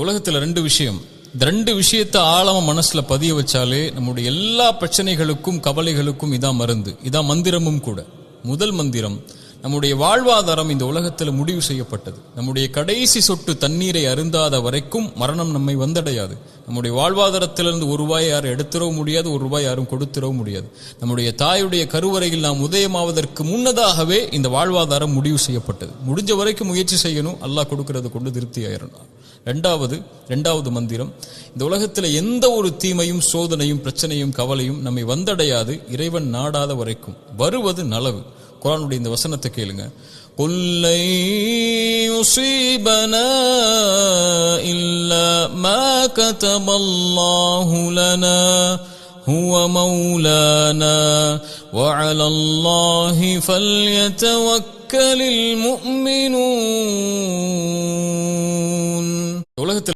உலகத்துல ரெண்டு விஷயம். இந்த ரெண்டு விஷயத்தை ஆழமா மனசுல பதிய வச்சாலே நம்முடைய எல்லா பிரச்சனைகளுக்கும் கவலைகளுக்கும் இதான் மருந்து, இதான் மந்திரமும் கூட. முதல் மந்திரம், நம்முடைய வாழ்வாதாரம் இந்த உலகத்தில் முடிவு செய்யப்பட்டது. நம்முடைய கடைசி சொட்டு தண்ணீரை அருந்தாத வரைக்கும் மரணம் நம்மை வந்தடையாது. நம்முடைய வாழ்வாதாரத்திலிருந்து ஒரு ரூபாய் யாரும் எடுத்துடவும் முடியாது, ஒரு ரூபாய் யாரும் கொடுத்துடவும் முடியாது. நம்முடைய தாயுடைய கருவறையில் நாம் உதயமாவதற்கு முன்னதாகவே இந்த வாழ்வாதாரம் முடிவு செய்யப்பட்டது. முடிஞ்ச வரைக்கும் முயற்சி செய்யணும், அல்லாஹ் கொடுக்கறது கொண்டு திருப்தி ஆயிரணும். இரண்டாவது மந்திரம், இந்த உலகத்தில் எந்த ஒரு தீமையும் சோதனையும் பிரச்சனையும் கவலையும் நம்மை வந்தடையாது இறைவன் நாடாத வரைக்கும். வருவது நலவு. குர்ஆனுடைய இந்த வசனத்தை கேளுங்க. குல்லை யுஸீபனா இல்லா மா கதபல்லாஹு லனா ஹுவ மௌலானா வ அலல்லாஹி ஃபல்யதவக்கலில் முஃமினூன்.